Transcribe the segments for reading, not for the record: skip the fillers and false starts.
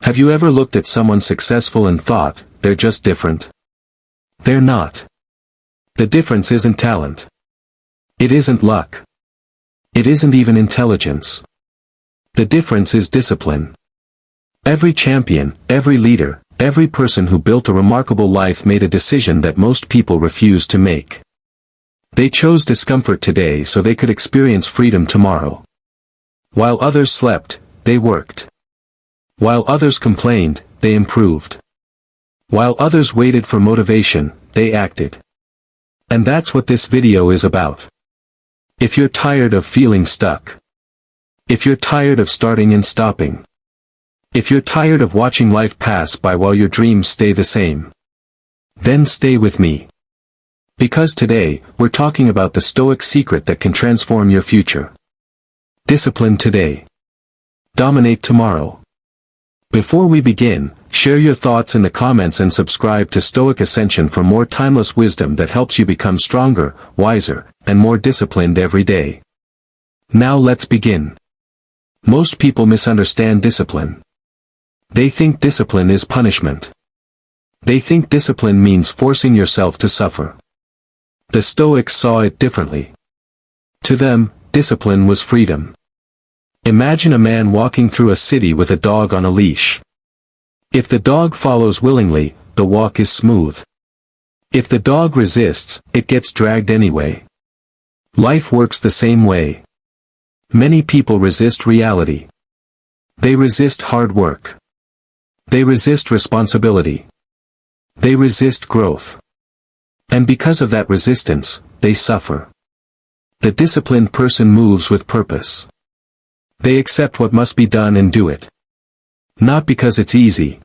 Have you ever looked at someone successful and thought, they're just different? They're not. The difference isn't talent. It isn't luck. It isn't even intelligence. The difference is discipline. Every champion, every leader, every person who built a remarkable life made a decision that most people refuse to make. They chose discomfort today so they could experience freedom tomorrow. While others slept, they worked. While others complained, they improved. While others waited for motivation, they acted. And that's what this video is about. If you're tired of feeling stuck. If you're tired of starting and stopping. If you're tired of watching life pass by while your dreams stay the same. Then stay with me. Because today, we're talking about the Stoic secret that can transform your future. Discipline today. Dominate tomorrow. Before we begin, share your thoughts in the comments and subscribe to Stoic Ascension for more timeless wisdom that helps you become stronger, wiser, and more disciplined every day. Now let's begin. Most people misunderstand discipline. They think discipline is punishment. They think discipline means forcing yourself to suffer. The Stoics saw it differently. To them, discipline was freedom. Imagine a man walking through a city with a dog on a leash. If the dog follows willingly, the walk is smooth. If the dog resists, it gets dragged anyway. Life works the same way. Many people resist reality. They resist hard work. They resist responsibility. They resist growth. And because of that resistance, they suffer. The disciplined person moves with purpose. They accept what must be done and do it. Not because it's easy.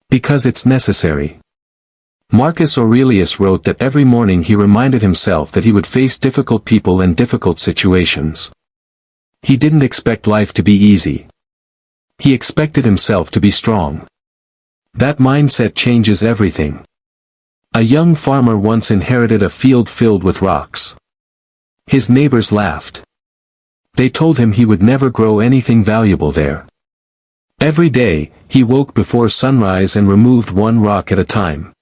Because it's necessary. Marcus Aurelius wrote that every morning he reminded himself that he would face difficult people and difficult situations. He didn't expect life to be easy. He expected himself to be strong. That mindset changes everything. A young farmer once inherited a field filled with rocks. His neighbors laughed. They told him he would never grow anything valuable there. Every day, he woke before sunrise and removed one rock at a time.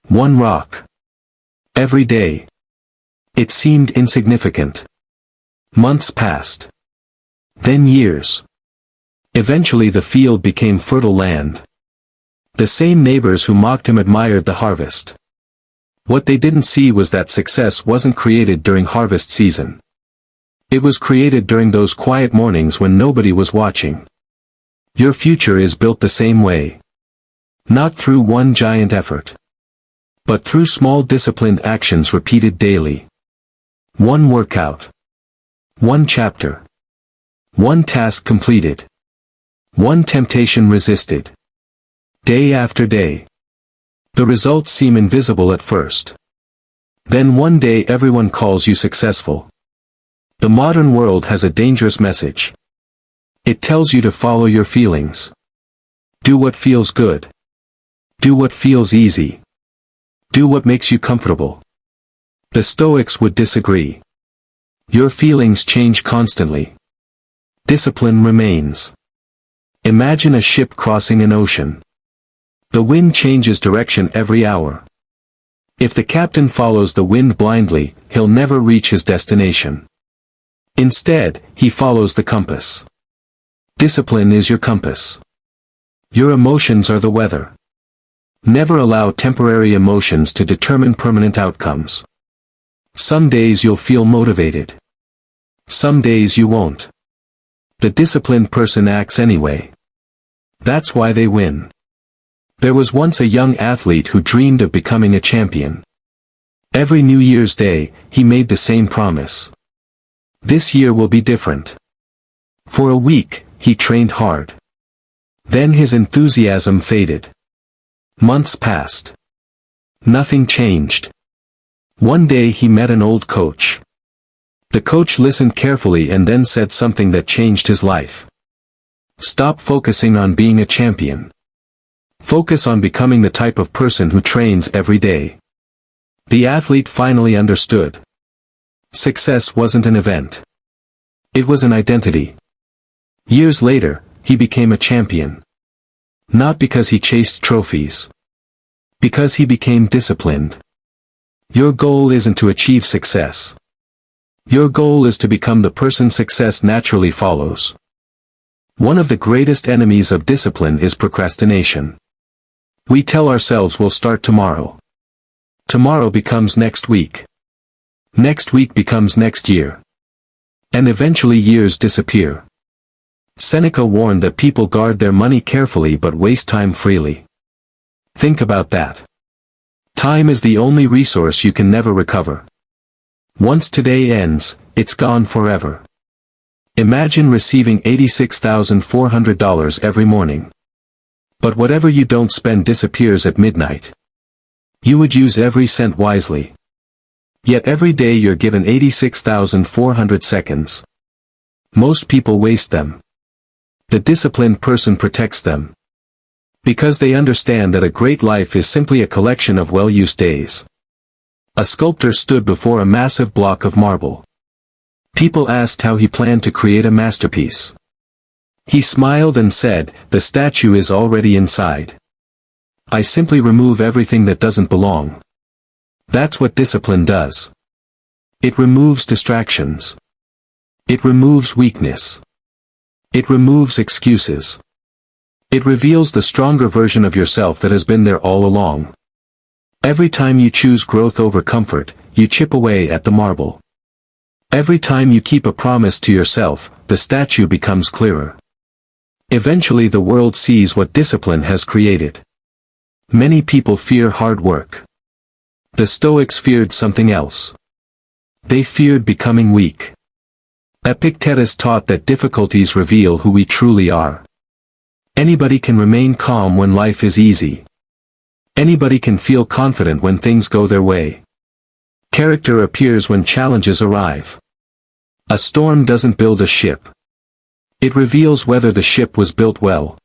One rock. Every day. It seemed insignificant. Months passed. Then years. Eventually the field became fertile land. The same neighbors who mocked him admired the harvest. What they didn't see was that success wasn't created during harvest season. It was created during those quiet mornings when nobody was watching. Your future is built the same way. Not through one giant effort. But through small disciplined actions repeated daily. One workout. One chapter. One task completed. One temptation resisted. Day after day. The results seem invisible at first. Then one day everyone calls you successful. The modern world has a dangerous message. It tells you to follow your feelings. Do what feels good. Do what feels easy. Do what makes you comfortable. The Stoics would disagree. Your feelings change constantly. Discipline remains. Imagine a ship crossing an ocean. The wind changes direction every hour. If the captain follows the wind blindly, he'll never reach his destination. Instead, he follows the compass. Discipline is your compass. Your emotions are the weather. Never allow temporary emotions to determine permanent outcomes. Some days you'll feel motivated. Some days you won't. The disciplined person acts anyway. That's why they win. There was once a young athlete who dreamed of becoming a champion. Every New Year's Day, he made the same promise. This year will be different. For a week, he trained hard. Then his enthusiasm faded. Months passed. Nothing changed. One day he met an old coach. The coach listened carefully and then said something that changed his life. Stop focusing on being a champion. Focus on becoming the type of person who trains every day. The athlete finally understood. Success wasn't an event. It was an identity. Years later, he became a champion. Not because he chased trophies. Because he became disciplined. Your goal isn't to achieve success. Your goal is to become the person success naturally follows. One of the greatest enemies of discipline is procrastination. We tell ourselves we'll start tomorrow. Tomorrow becomes next week. Next week becomes next year. And eventually years disappear. Seneca warned that people guard their money carefully but waste time freely. Think about that. Time is the only resource you can never recover. Once today ends, it's gone forever. Imagine receiving $86,400 every morning. But whatever you don't spend disappears at midnight. You would use every cent wisely. Yet every day you're given 86,400 seconds. Most people waste them. The disciplined person protects them. Because they understand that a great life is simply a collection of well-used days. A sculptor stood before a massive block of marble. People asked how he planned to create a masterpiece. He smiled and said, "The statue is already inside. I simply remove everything that doesn't belong." That's what discipline does. It removes distractions. It removes weakness. It removes excuses. It reveals the stronger version of yourself that has been there all along. Every time you choose growth over comfort, you chip away at the marble. Every time you keep a promise to yourself, the statue becomes clearer. Eventually the world sees what discipline has created. Many people fear hard work. The Stoics feared something else. They feared becoming weak. Epictetus taught that difficulties reveal who we truly are. Anybody can remain calm when life is easy. Anybody can feel confident when things go their way. Character appears when challenges arrive. A storm doesn't build a ship. It reveals whether the ship was built well.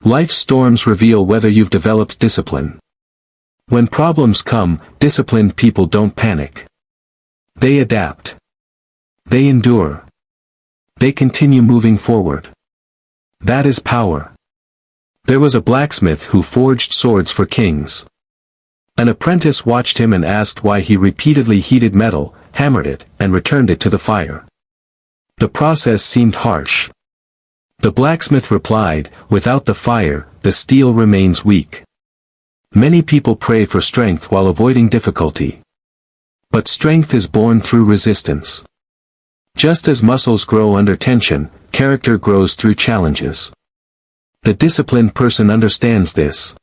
Life's storms reveal whether you've developed discipline. When problems come, disciplined people don't panic. They adapt. They endure. They continue moving forward. That is power. There was a blacksmith who forged swords for kings. An apprentice watched him and asked why he repeatedly heated metal, hammered it, and returned it to the fire. The process seemed harsh. The blacksmith replied, "Without the fire, the steel remains weak." Many people pray for strength while avoiding difficulty. But strength is born through resistance. Just as muscles grow under tension, character grows through challenges. The disciplined person understands this.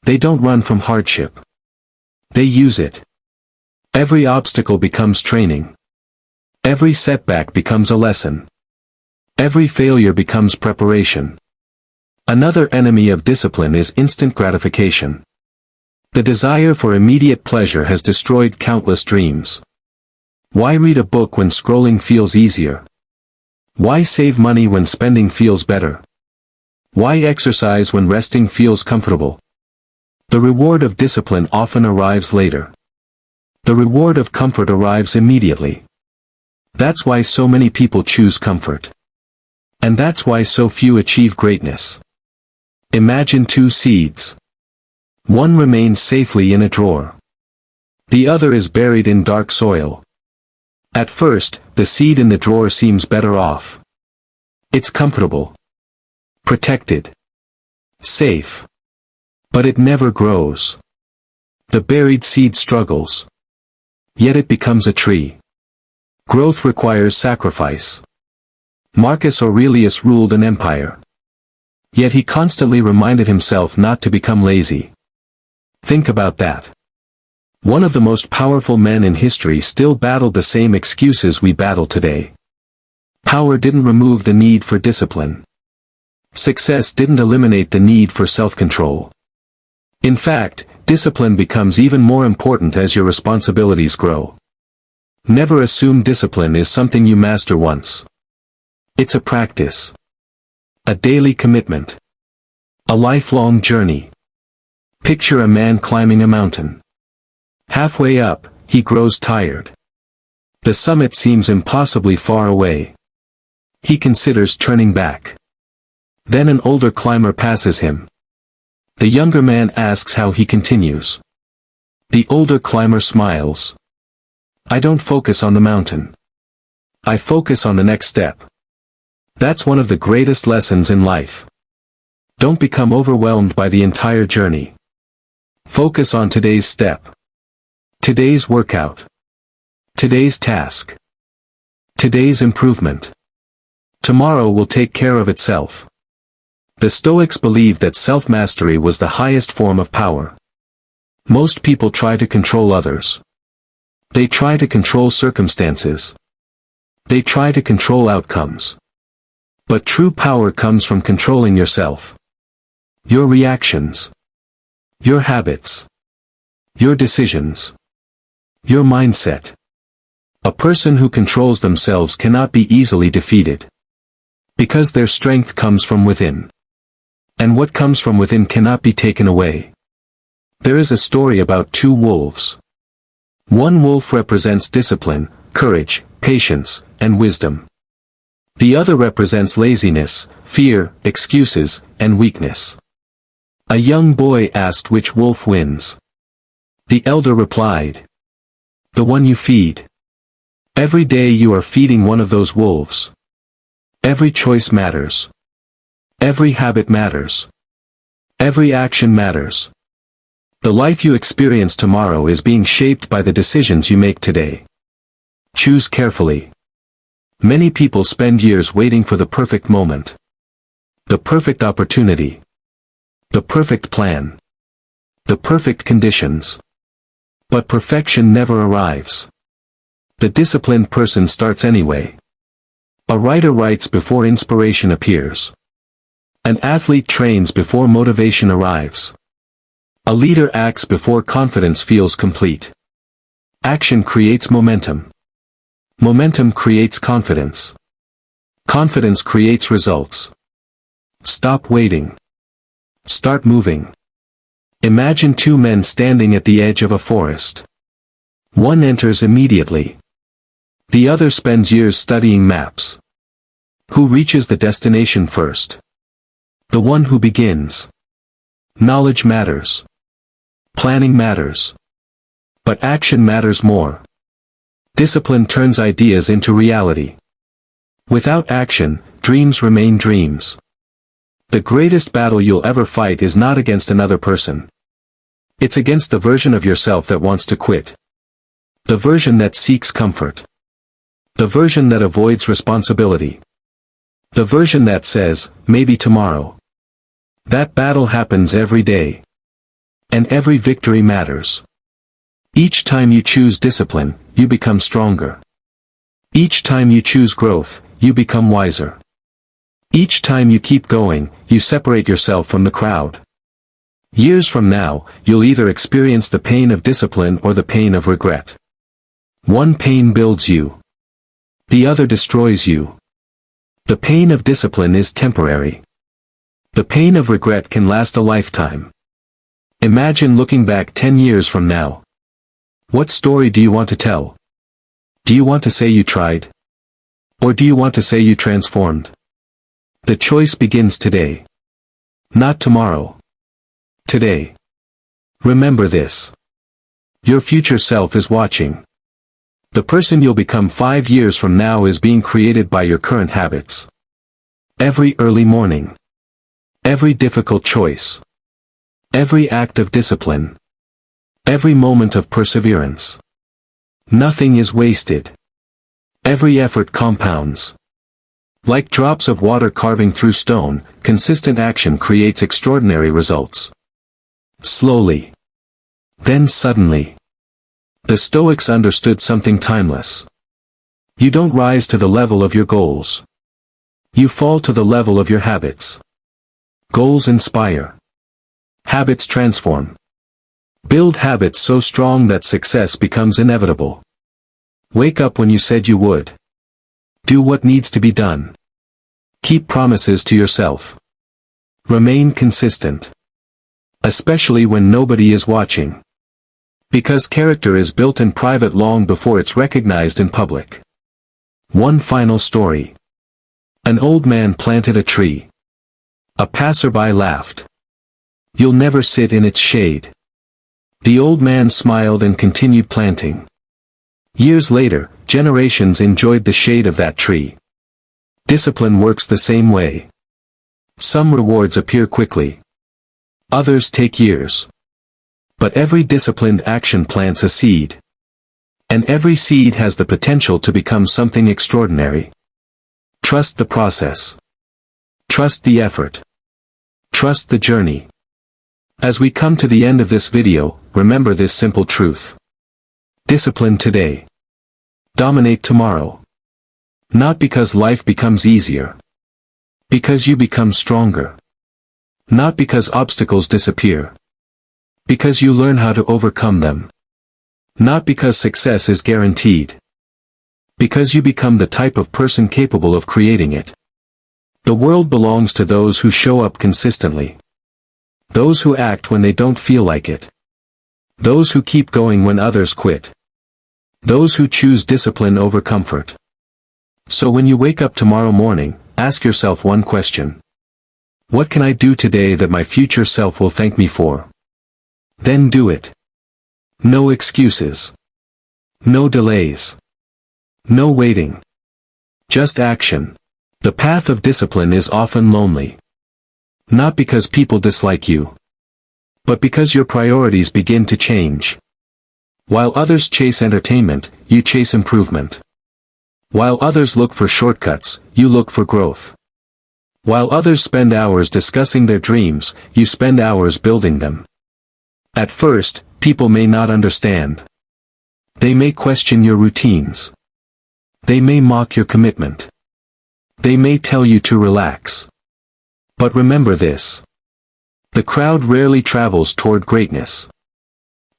They don't run from hardship. They use it. Every obstacle becomes training. Every setback becomes a lesson. Every failure becomes preparation. Another enemy of discipline is instant gratification. The desire for immediate pleasure has destroyed countless dreams. Why read a book when scrolling feels easier? Why save money when spending feels better? Why exercise when resting feels comfortable? The reward of discipline often arrives later. The reward of comfort arrives immediately. That's why so many people choose comfort. And that's why so few achieve greatness. Imagine two seeds. One remains safely in a drawer. The other is buried in dark soil. At first, the seed in the drawer seems better off. It's comfortable. Protected. Safe. But it never grows. The buried seed struggles. Yet it becomes a tree. Growth requires sacrifice. Marcus Aurelius ruled an empire. Yet he constantly reminded himself not to become lazy. Think about that. One of the most powerful men in history still battled the same excuses we battle today. Power didn't remove the need for discipline. Success didn't eliminate the need for self-control. In fact, discipline becomes even more important as your responsibilities grow. Never assume discipline is something you master once. It's a practice. A daily commitment. A lifelong journey. Picture a man climbing a mountain. Halfway up, he grows tired. The summit seems impossibly far away. He considers turning back. Then an older climber passes him. The younger man asks how he continues. The older climber smiles. I don't focus on the mountain. I focus on the next step. That's one of the greatest lessons in life. Don't become overwhelmed by the entire journey. Focus on today's step. Today's workout. Today's task. Today's improvement. Tomorrow will take care of itself. The Stoics believed that self-mastery was the highest form of power. Most people try to control others. They try to control circumstances. They try to control outcomes. But true power comes from controlling yourself. Your reactions. Your habits. Your decisions. Your mindset. A person who controls themselves cannot be easily defeated. Because their strength comes from within. And what comes from within cannot be taken away. There is a story about two wolves. One wolf represents discipline, courage, patience, and wisdom. The other represents laziness, fear, excuses, and weakness. A young boy asked which wolf wins. The elder replied, the one you feed. Every day you are feeding one of those wolves. Every choice matters. Every habit matters. Every action matters. The life you experience tomorrow is being shaped by the decisions you make today. Choose carefully. Many people spend years waiting for the perfect moment. The perfect opportunity. The perfect plan. The perfect conditions. But perfection never arrives. The disciplined person starts anyway. A writer writes before inspiration appears. An athlete trains before motivation arrives. A leader acts before confidence feels complete. Action creates momentum. Momentum creates confidence. Confidence creates results. Stop waiting. Start moving. Imagine two men standing at the edge of a forest. One enters immediately. The other spends years studying maps. Who reaches the destination first? The one who begins. Knowledge matters. Planning matters. But action matters more. Discipline turns ideas into reality. Without action, dreams remain dreams. The greatest battle you'll ever fight is not against another person. It's against the version of yourself that wants to quit. The version that seeks comfort. The version that avoids responsibility. The version that says, maybe tomorrow. That battle happens every day. And every victory matters. Each time you choose discipline, you become stronger. Each time you choose growth, you become wiser. Each time you keep going, you separate yourself from the crowd. Years from now, you'll either experience the pain of discipline or the pain of regret. One pain builds you. The other destroys you. The pain of discipline is temporary. The pain of regret can last a lifetime. Imagine looking back 10 years from now. What story do you want to tell? Do you want to say you tried? Or do you want to say you transformed? The choice begins today. Not tomorrow. Today. Remember this. Your future self is watching. The person you'll become 5 years from now is being created by your current habits. Every early morning. Every difficult choice. Every act of discipline. Every moment of perseverance. Nothing is wasted. Every effort compounds. Like drops of water carving through stone, consistent action creates extraordinary results. Slowly. Then suddenly. The Stoics understood something timeless. You don't rise to the level of your goals. You fall to the level of your habits. Goals inspire. Habits transform. Build habits so strong that success becomes inevitable. Wake up when you said you would. Do what needs to be done. Keep promises to yourself. Remain consistent. Especially when nobody is watching. Because character is built in private long before it's recognized in public. One final story. An old man planted a tree. A passerby laughed. You'll never sit in its shade. The old man smiled and continued planting. Years later, generations enjoyed the shade of that tree. Discipline works the same way. Some rewards appear quickly. Others take years. But every disciplined action plants a seed. And every seed has the potential to become something extraordinary. Trust the process. Trust the effort. Trust the journey. As we come to the end of this video, remember this simple truth. Discipline today. Dominate tomorrow. Not because life becomes easier. Because you become stronger. Not because obstacles disappear. Because you learn how to overcome them. Not because success is guaranteed. Because you become the type of person capable of creating it. The world belongs to those who show up consistently. Those who act when they don't feel like it. Those who keep going when others quit. Those who choose discipline over comfort. So when you wake up tomorrow morning, ask yourself one question. What can I do today that my future self will thank me for? Then do it. No excuses. No delays. No waiting. Just action. The path of discipline is often lonely. Not because people dislike you. But because your priorities begin to change. While others chase entertainment, you chase improvement. While others look for shortcuts, you look for growth. While others spend hours discussing their dreams, you spend hours building them. At first, people may not understand. They may question your routines. They may mock your commitment. They may tell you to relax. But remember this. The crowd rarely travels toward greatness.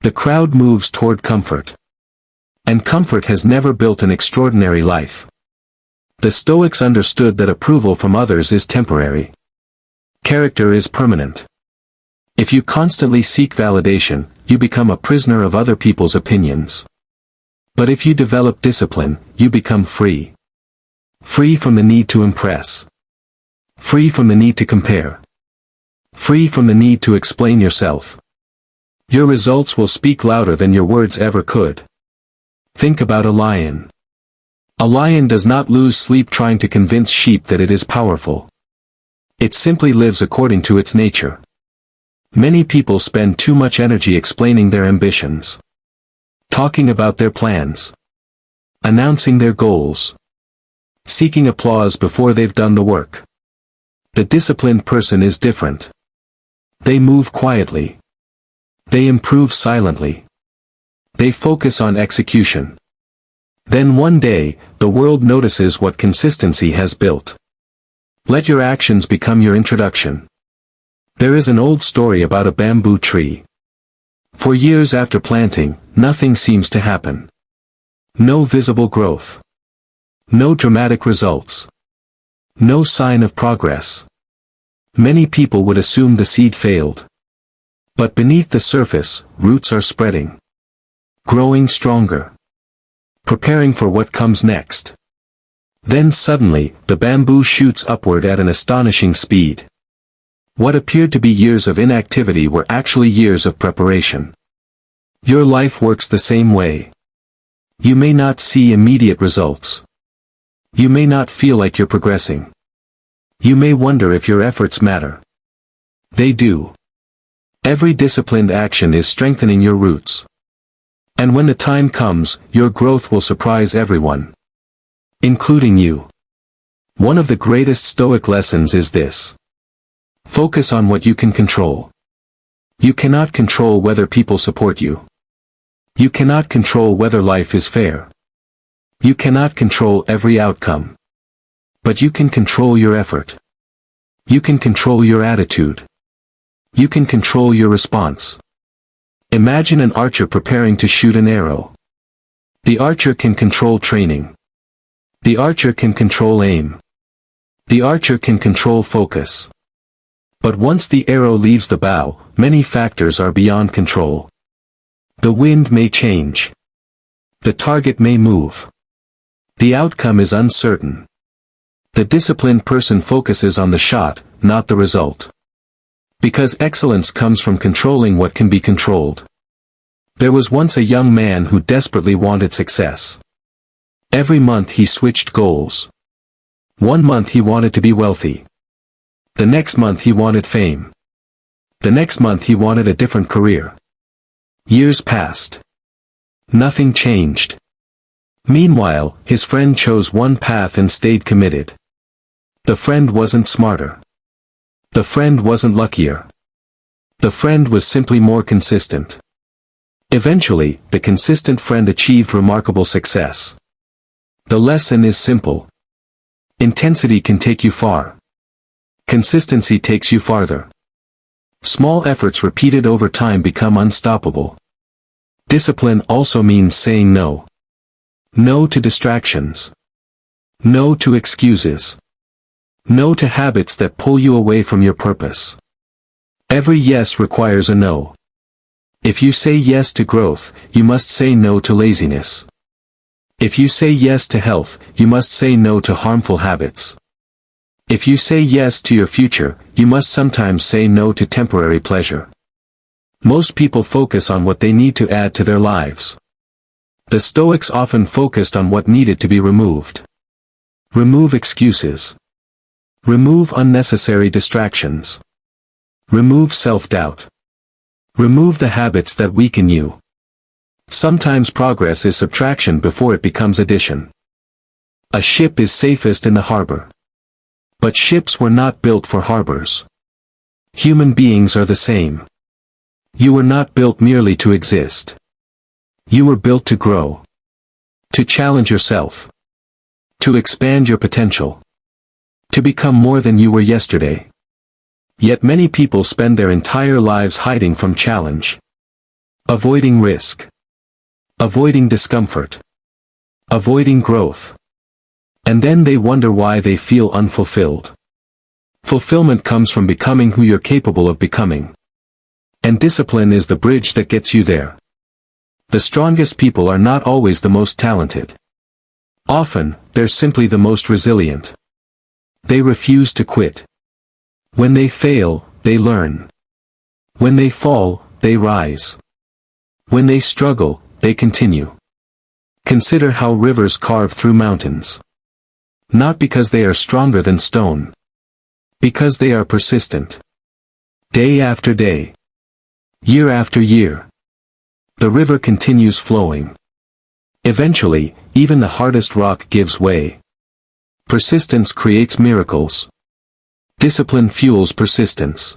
The crowd moves toward comfort. And comfort has never built an extraordinary life. The Stoics understood that approval from others is temporary. Character is permanent. If you constantly seek validation, you become a prisoner of other people's opinions. But if you develop discipline, you become free. Free from the need to impress. Free from the need to compare. Free from the need to explain yourself. Your results will speak louder than your words ever could. Think about a lion. A lion does not lose sleep trying to convince sheep that it is powerful. It simply lives according to its nature. Many people spend too much energy explaining their ambitions. Talking about their plans. Announcing their goals. Seeking applause before they've done the work. The disciplined person is different. They move quietly. They improve silently. They focus on execution. Then one day, the world notices what consistency has built. Let your actions become your introduction. There is an old story about a bamboo tree. For years after planting, nothing seems to happen. No visible growth. No dramatic results. No sign of progress. Many people would assume the seed failed. But beneath the surface, roots are spreading. Growing stronger. Preparing for what comes next. Then suddenly, the bamboo shoots upward at an astonishing speed. What appeared to be years of inactivity were actually years of preparation. Your life works the same way. You may not see immediate results. You may not feel like you're progressing. You may wonder if your efforts matter. They do. Every disciplined action is strengthening your roots. And when the time comes, your growth will surprise everyone. Including you. One of the greatest Stoic lessons is this. Focus on what you can control. You cannot control whether people support you. You cannot control whether life is fair. You cannot control every outcome. But you can control your effort. You can control your attitude. You can control your response. Imagine an archer preparing to shoot an arrow. The archer can control training. The archer can control aim. The archer can control focus. But once the arrow leaves the bow, many factors are beyond control. The wind may change. The target may move. The outcome is uncertain. The disciplined person focuses on the shot, not the result. Because excellence comes from controlling what can be controlled. There was once a young man who desperately wanted success. Every month he switched goals. One month he wanted to be wealthy. The next month he wanted fame. The next month he wanted a different career. Years passed. Nothing changed. Meanwhile, his friend chose one path and stayed committed. The friend wasn't smarter. The friend wasn't luckier. The friend was simply more consistent. Eventually, the consistent friend achieved remarkable success. The lesson is simple. Intensity can take you far. Consistency takes you farther. Small efforts repeated over time become unstoppable. Discipline also means saying no. No to distractions. No to excuses. No to habits that pull you away from your purpose. Every yes requires a no. If you say yes to growth, you must say no to laziness. If you say yes to health, you must say no to harmful habits. If you say yes to your future, you must sometimes say no to temporary pleasure. Most people focus on what they need to add to their lives. The Stoics often focused on what needed to be removed. Remove excuses. Remove unnecessary distractions. Remove self-doubt. Remove the habits that weaken you. Sometimes progress is subtraction before it becomes addition. A ship is safest in the harbor. But ships were not built for harbors. Human beings are the same. You were not built merely to exist. You were built to grow. To challenge yourself. To expand your potential. To become more than you were yesterday. Yet many people spend their entire lives hiding from challenge. Avoiding risk. Avoiding discomfort. Avoiding growth. And then they wonder why they feel unfulfilled. Fulfillment comes from becoming who you're capable of becoming. And discipline is the bridge that gets you there. The strongest people are not always the most talented. Often, they're simply the most resilient. They refuse to quit. When they fail, they learn. When they fall, they rise. When they struggle, they continue. Consider how rivers carve through mountains. Not because they are stronger than stone. Because they are persistent. Day after day. Year after year. The river continues flowing. Eventually, even the hardest rock gives way. Persistence creates miracles. Discipline fuels persistence.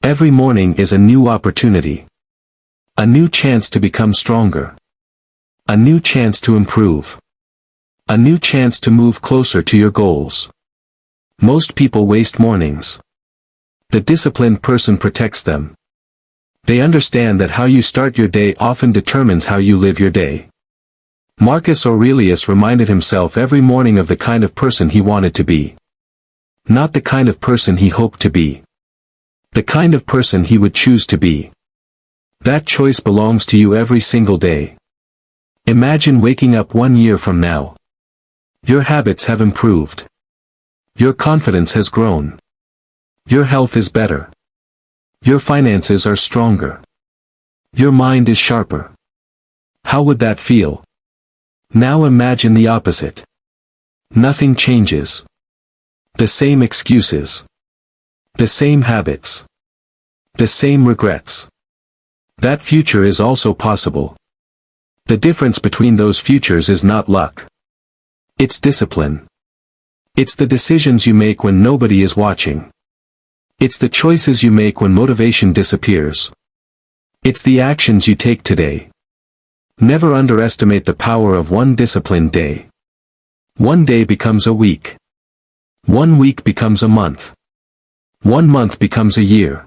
Every morning is a new opportunity. A new chance to become stronger. A new chance to improve. A new chance to move closer to your goals. Most people waste mornings. The disciplined person protects them. They understand that how you start your day often determines how you live your day. Marcus Aurelius reminded himself every morning of the kind of person he wanted to be. Not the kind of person he hoped to be. The kind of person he would choose to be. That choice belongs to you every single day. Imagine waking up 1 year from now. Your habits have improved. Your confidence has grown. Your health is better. Your finances are stronger. Your mind is sharper. How would that feel? Now imagine the opposite. Nothing changes. The same excuses. The same habits. The same regrets. That future is also possible. The difference between those futures is not luck. It's discipline. It's the decisions you make when nobody is watching. It's the choices you make when motivation disappears. It's the actions you take today. Never underestimate the power of one disciplined day. One day becomes a week. 1 week becomes a month. 1 month becomes a year.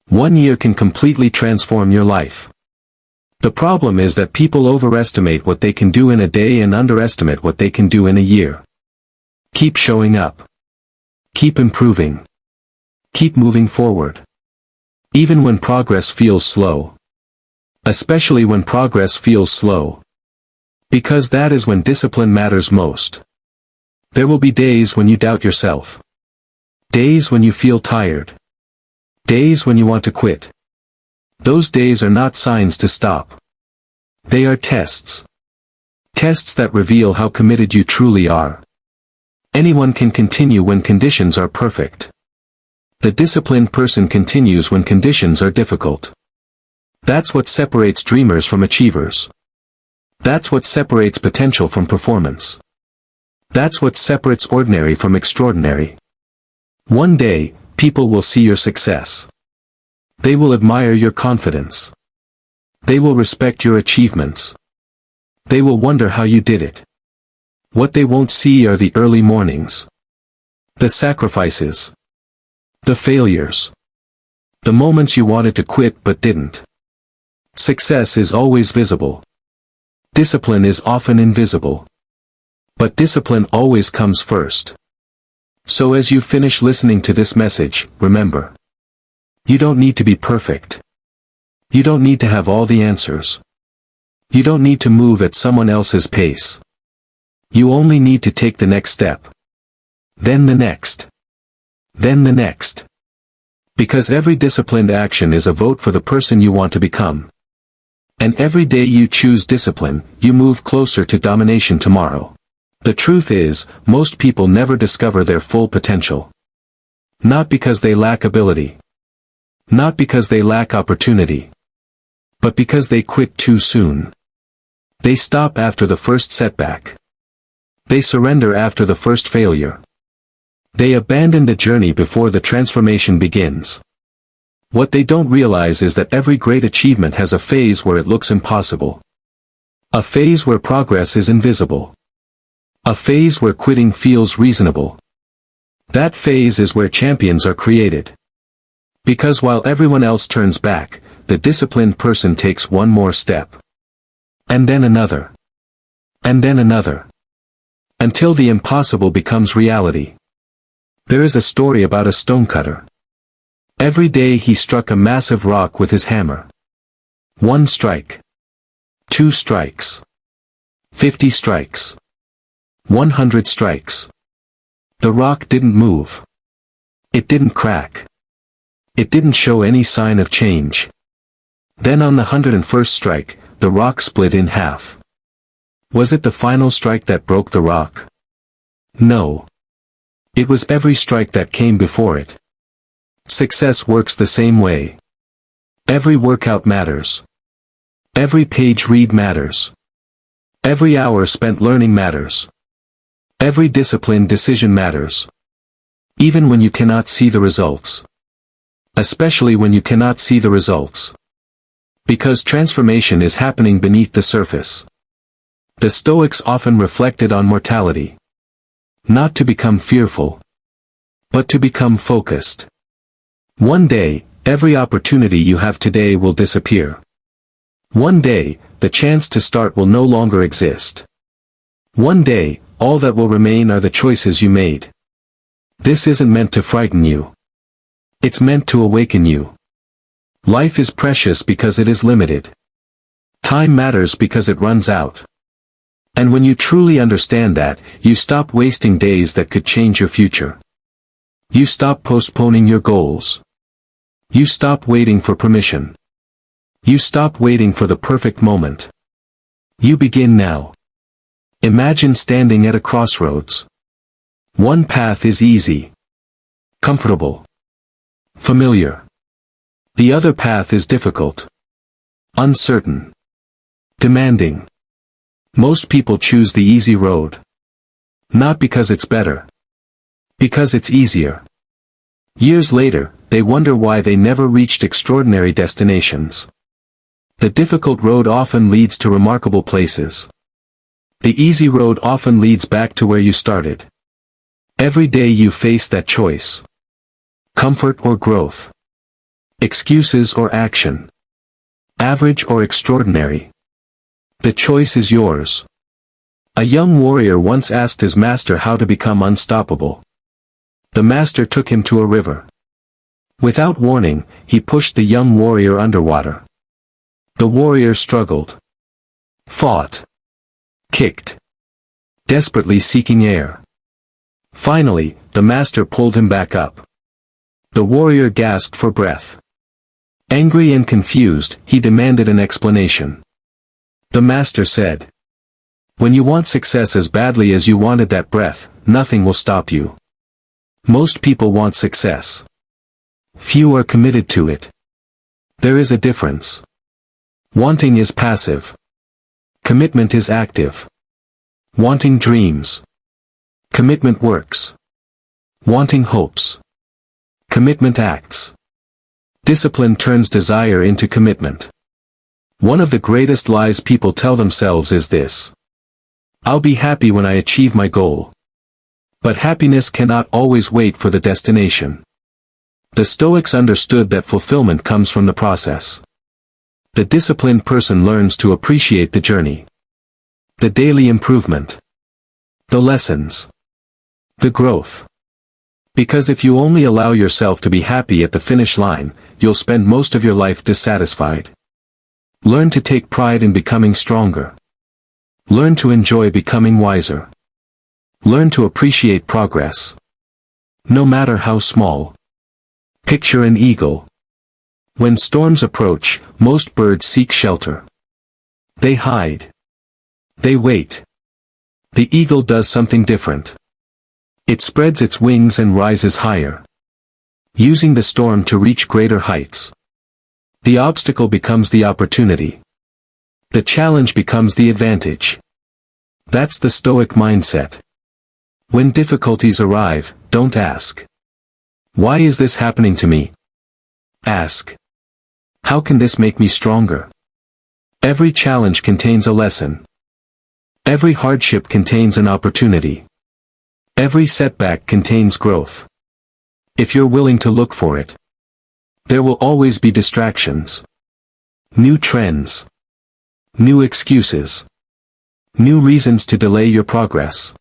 1 year can completely transform your life. The problem is that people overestimate what they can do in a day and underestimate what they can do in a year. Keep showing up. Keep improving. Keep moving forward. Even when progress feels slow. Especially when progress feels slow. Because that is when discipline matters most. There will be days when you doubt yourself. Days when you feel tired. Days when you want to quit. Those days are not signs to stop. They are tests. Tests that reveal how committed you truly are. Anyone can continue when conditions are perfect. The disciplined person continues when conditions are difficult. That's what separates dreamers from achievers. That's what separates potential from performance. That's what separates ordinary from extraordinary. One day, people will see your success. They will admire your confidence. They will respect your achievements. They will wonder how you did it. What they won't see are the early mornings. The sacrifices. The failures. The moments you wanted to quit but didn't. Success is always visible. Discipline is often invisible. But discipline always comes first. So as you finish listening to this message, remember. You don't need to be perfect. You don't need to have all the answers. You don't need to move at someone else's pace. You only need to take the next step. Then the next. Then the next. Because every disciplined action is a vote for the person you want to become. And every day you choose discipline, you move closer to domination tomorrow. The truth is, most people never discover their full potential. Not because they lack ability. Not because they lack opportunity. But because they quit too soon. They stop after the first setback. They surrender after the first failure. They abandon the journey before the transformation begins. What they don't realize is that every great achievement has a phase where it looks impossible. A phase where progress is invisible. A phase where quitting feels reasonable. That phase is where champions are created. Because while everyone else turns back, the disciplined person takes one more step. And then another. And then another. Until the impossible becomes reality. There is a story about a stonecutter. Every day he struck a massive rock with his hammer. 1 strike. 2 strikes. 50 strikes. 100 strikes. The rock didn't move. It didn't crack. It didn't show any sign of change. Then on the 101st strike, the rock split in half. Was it the final strike that broke the rock? No. It was every strike that came before it. Success works the same way. Every workout matters. Every page read matters. Every hour spent learning matters. Every disciplined decision matters. Even when you cannot see the results. Especially when you cannot see the results. Because transformation is happening beneath the surface. The Stoics often reflected on mortality. Not to become fearful. But to become focused. One day, every opportunity you have today will disappear. One day, the chance to start will no longer exist. One day, all that will remain are the choices you made. This isn't meant to frighten you. It's meant to awaken you. Life is precious because it is limited. Time matters because it runs out. And when you truly understand that, you stop wasting days that could change your future. You stop postponing your goals. You stop waiting for permission. You stop waiting for the perfect moment. You begin now. Imagine standing at a crossroads. One path is easy. Comfortable. Familiar. The other path is difficult. Uncertain. Demanding. Most people choose the easy road. Not because it's better. Because it's easier. Years later, they wonder why they never reached extraordinary destinations. The difficult road often leads to remarkable places. The easy road often leads back to where you started. Every day you face that choice. Comfort or growth. Excuses or action. Average or extraordinary. The choice is yours. A young warrior once asked his master how to become unstoppable. The master took him to a river. Without warning, he pushed the young warrior underwater. The warrior struggled. Fought. Kicked. Desperately seeking air. Finally, the master pulled him back up. The warrior gasped for breath. Angry and confused, he demanded an explanation. The master said, "When you want success as badly as you wanted that breath, nothing will stop you. Most people want success. Few are committed to it. There is a difference. Wanting is passive. Commitment is active. Wanting dreams. Commitment works. Wanting hopes. Commitment acts. Discipline turns desire into commitment. One of the greatest lies people tell themselves is this: I'll be happy when I achieve my goal. But happiness cannot always wait for the destination. The Stoics understood that fulfillment comes from the process. The disciplined person learns to appreciate the journey. The daily improvement. The lessons. The growth. Because if you only allow yourself to be happy at the finish line, you'll spend most of your life dissatisfied. Learn to take pride in becoming stronger. Learn to enjoy becoming wiser. Learn to appreciate progress. No matter how small. Picture an eagle. When storms approach, most birds seek shelter. They hide. They wait. The eagle does something different. It spreads its wings and rises higher, using the storm to reach greater heights. The obstacle becomes the opportunity. The challenge becomes the advantage. That's the Stoic mindset. When difficulties arrive, don't ask, "Why is this happening to me?" Ask, "How can this make me stronger?" Every challenge contains a lesson. Every hardship contains an opportunity. Every setback contains growth. If you're willing to look for it. There will always be distractions. New trends. New excuses. New reasons to delay your progress.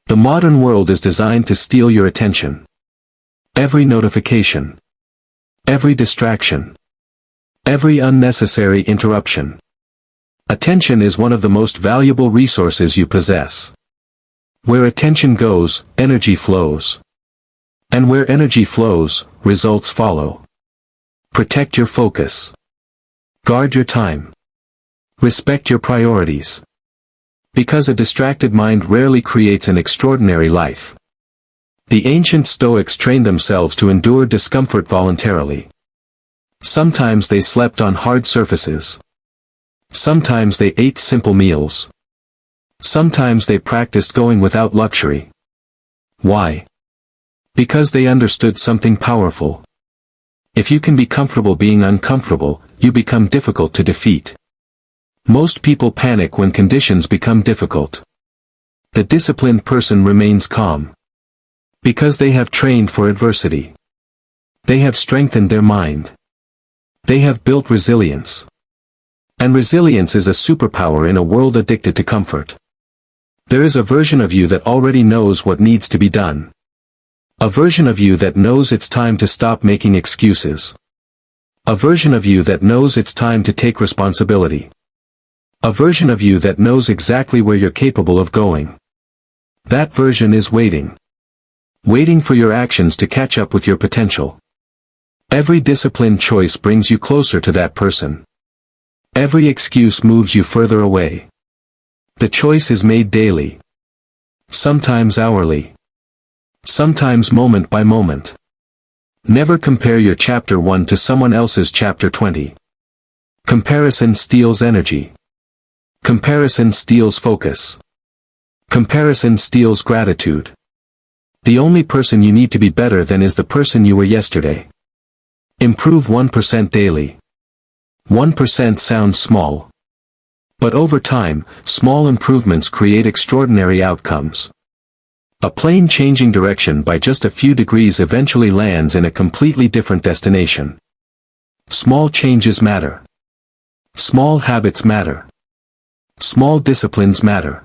The modern world is designed to steal your attention. Every notification. Every distraction. Every unnecessary interruption. Attention is one of the most valuable resources you possess. Where attention goes, energy flows. And where energy flows, results follow. Protect your focus. Guard your time. Respect your priorities. Because a distracted mind rarely creates an extraordinary life. The ancient Stoics trained themselves to endure discomfort voluntarily. Sometimes they slept on hard surfaces. Sometimes they ate simple meals. Sometimes they practiced going without luxury. Why? Because they understood something powerful. If you can be comfortable being uncomfortable, you become difficult to defeat. Most people panic when conditions become difficult. The disciplined person remains calm. Because they have trained for adversity. They have strengthened their mind. They have built resilience. And resilience is a superpower in a world addicted to comfort. There is a version of you that already knows what needs to be done. A version of you that knows it's time to stop making excuses. A version of you that knows it's time to take responsibility. A version of you that knows exactly where you're capable of going. That version is waiting. Waiting for your actions to catch up with your potential. Every disciplined choice brings you closer to that person. Every excuse moves you further away. The choice is made daily. Sometimes hourly. Sometimes moment by moment. Never compare your chapter 1 to someone else's chapter 20. Comparison steals energy. Comparison steals focus. Comparison steals gratitude. The only person you need to be better than is the person you were yesterday. Improve 1% daily. 1% sounds small. But over time, small improvements create extraordinary outcomes. A plane changing direction by just a few degrees eventually lands in a completely different destination. Small changes matter. Small habits matter. Small disciplines matter.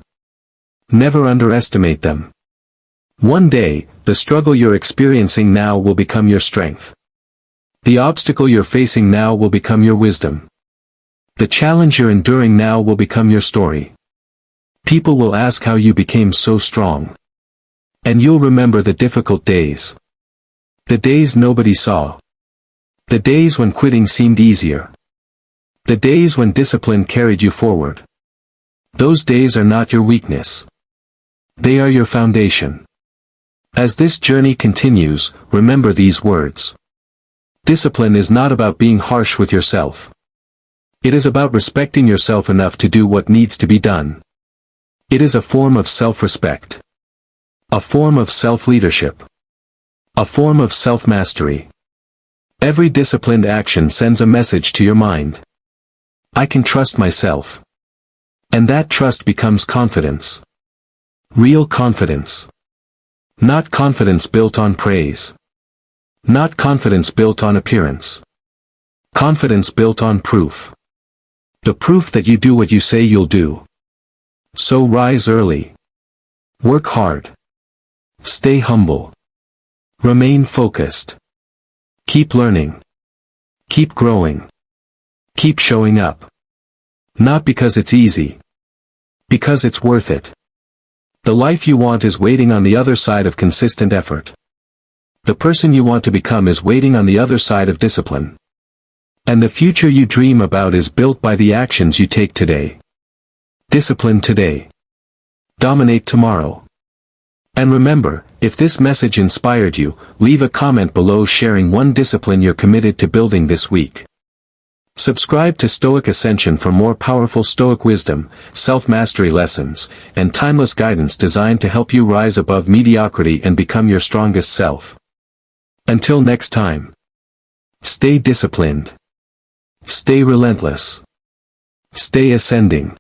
Never underestimate them. One day, the struggle you're experiencing now will become your strength. The obstacle you're facing now will become your wisdom. The challenge you're enduring now will become your story. People will ask how you became so strong. And you'll remember the difficult days. The days nobody saw. The days when quitting seemed easier. The days when discipline carried you forward. Those days are not your weakness. They are your foundation. As this journey continues, remember these words. Discipline is not about being harsh with yourself. It is about respecting yourself enough to do what needs to be done. It is a form of self-respect. A form of self-leadership. A form of self-mastery. Every disciplined action sends a message to your mind. I can trust myself. And that trust becomes confidence. Real confidence. Not confidence built on praise. Not confidence built on appearance. Confidence built on proof. The proof that you do what you say you'll do. So rise early. Work hard. Stay humble. Remain focused. Keep learning. Keep growing. Keep showing up. Not because it's easy. Because it's worth it. The life you want is waiting on the other side of consistent effort. The person you want to become is waiting on the other side of discipline. And the future you dream about is built by the actions you take today. Discipline today. Dominate tomorrow. And remember, if this message inspired you, leave a comment below sharing one discipline you're committed to building this week. Subscribe to Stoic Ascension for more powerful Stoic wisdom, self-mastery lessons, and timeless guidance designed to help you rise above mediocrity and become your strongest self. Until next time. Stay disciplined. Stay relentless. Stay ascending.